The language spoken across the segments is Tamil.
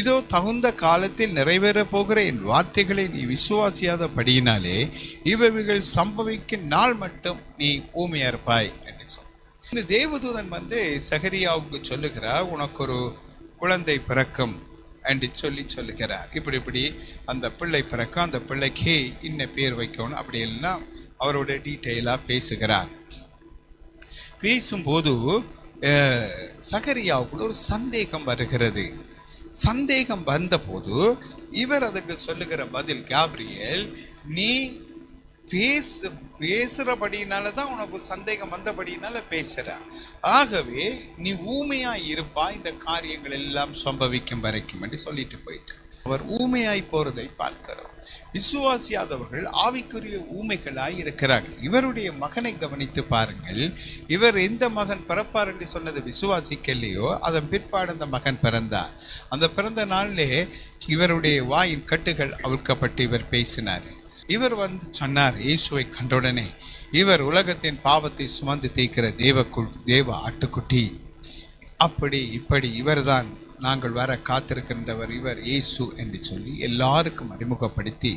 இதோ தகுந்த காலத்தில் நிறைவேற போகிற என் வார்த்தைகளை நீ விசுவாசியாதபடியினாலே இவைகள் சம்பவிக்கும் நாள் மட்டும் நீ ஊமையா இருப்பாய் என்று சொன்னார். இந்த தேவதூதன் சகரியாவுக்கு சொல்லுகிறார், உனக்கு ஒரு குழந்தை பிறக்கும் என்று சொல்லுகிறார். இப்படி அந்த பிள்ளை பிறக்க, அந்த பிள்ளைக்கு இன்ன பேர் வைக்கணும் அப்படி எல்லாம் அவரோட டீட்டெயிலாக பேசுகிறார். பேசும்போது சகரியாவுக்குள்ள ஒரு சந்தேகம் வருகிறது. சந்தேகம் வந்தபோது இவர் அதுக்கு சொல்லுகிற பதில், காப்ரியேல், நீ பேசுறபடினால தான் உனக்கு சந்தேகம் வந்தபடினால பேசுற. ஆகவே நீ ஊமையா இருப்பா, இந்த காரியங்கள் எல்லாம் சம்பவிக்கும் வரைக்கும் என்று சொல்லிட்டு போயிட்டார். அவர் ஊமையாய் போறதை பார்க்கிறோம். விசுவாசியாதவர்கள் ஆவிக்குரிய ஊமைகளாய் இருக்கிறார்கள். இவருடைய மகனை கவனித்து பாருங்கள். இவர் எந்த மகன் பிறப்பார் என்று சொன்னது விசுவாசிக்கலையோ, அதன் பிற்பாடு அந்த மகன் பிறந்தார். அந்த பிறந்த நாளிலே இவருடைய வாயின் கட்டுகள் அவிழ்க்கப்பட்டு இவர் பேசினார். இவர் சொன்னார், இயேசுவை கண்டவுடனே, இவர் உலகத்தின் பாவத்தை சுமந்து தீர்க்கிற தேவ ஆட்டுக்குட்டி, அப்படி இப்படி இவர்தான் நாங்கள் வர காத்திருக்கின்றவர், இவர் இயேசு என்று சொல்லி எல்லாருக்கும் அறிமுகப்படுத்தி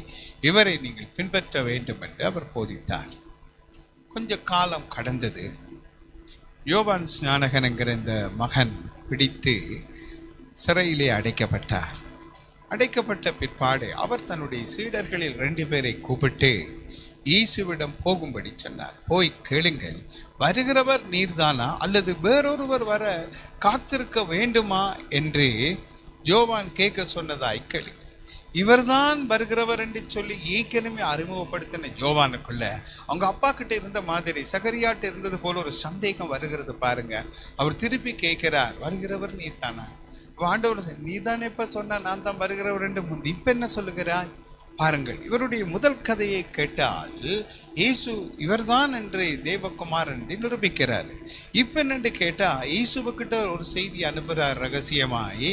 இவரை நீங்கள் பின்பற்ற வேண்டும் என்று அவர் போதித்தார். கொஞ்ச காலம் கடந்தது. யோவான் ஸ்நானகன் என்கிற இந்த மகன் பிடித்து சிறையிலே அடைக்கப்பட்டார். அடைக்கப்பட்ட பிற்பாடு அவர் தன்னுடைய சீடர்களில் 2 பேரை கூப்பிட்டு இயேசுவிடம் போகும்படி சொன்னார். போய் கேளுங்கள், வருகிறவர் நீர்தானா அல்லது வேறொருவர் வர காத்திருக்க வேண்டுமா என்று யோவான் கேட்க சொன்னதாய் கேளுங்கள். இவர்தான் வருகிறவர் என்று சொல்லி ஏற்கனவே அறிமுகப்படுத்தின யோவானுக்குள்ள அவங்க அப்பா கிட்ட இருந்த மாதிரி சகரியாட்ட இருந்தது போல ஒரு சந்தேகம் வருகிறது பாருங்க. அவர் திருப்பி கேட்கிறார், வருகிறவர் நீர்தானா? ஆண்டவர், நீ தானே இப்ப சொன்ன நான் தான் வருகிறவர் என்று முந்தி, இப்ப என்ன சொல்லுகிறாய்? பாருங்கள், இவருடைய முதல் கதையை கேட்டால் இயேசு இவர்தான் என்று தேவகுமார் என்று நிரூபிக்கிறார். இப்ப என்னென்று கேட்டா இயேசுக்கிட்ட ஒரு செய்தி அனுப்புகிறார் ரகசியமாய்,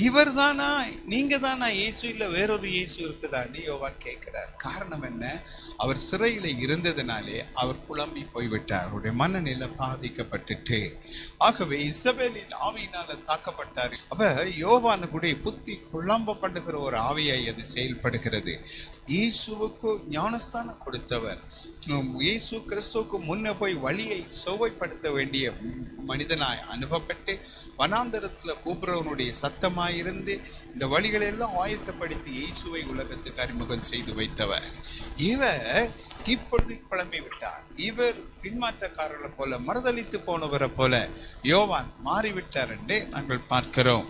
இவர் தானா, நீங்க தானா இயேசு, இல்லை வேறொரு இயேசு இருக்குதான்னு யோவான் கேட்கிறார். காரணம் என்ன? அவர் சிறையில் இருந்ததுனாலே அவர் குழம்பி போய்விட்டார். அவருடைய மனநிலை பாதிக்கப்பட்டுட்டு, ஆகவே இசபேலின் ஆவியினால தாக்கப்பட்டார். அப்ப யோவானுடைய புத்தி குழம்பப்படுகிற ஒரு ஆவியாய் அது செயல்படுகிறது. இயேசுவுக்கு ஞானஸ்தானம் கொடுத்தவர், இயேசு கிறிஸ்துவுக்கு முன்ன போய் வழியை செவ்வாய்ப்படுத்த வேண்டிய மனிதனாய் அனுப்பப்பட்டு வனாந்தரத்தில் கூப்பிடுறவனுடைய சத்தமாயிருந்து இந்த வழிகளை எல்லாம் ஆயத்தப்படுத்தி இயேசுவை உலகத்துக்கு அறிமுகம் செய்து வைத்தவர். இவர் இப்பொழுது குழம்பி விட்டார். இவர் பின்மாற்றக்காரர்களை போல, மறுதளித்து போனவரை போல யோவான் மாறிவிட்டார் என்று நாங்கள் பார்க்கிறோம்.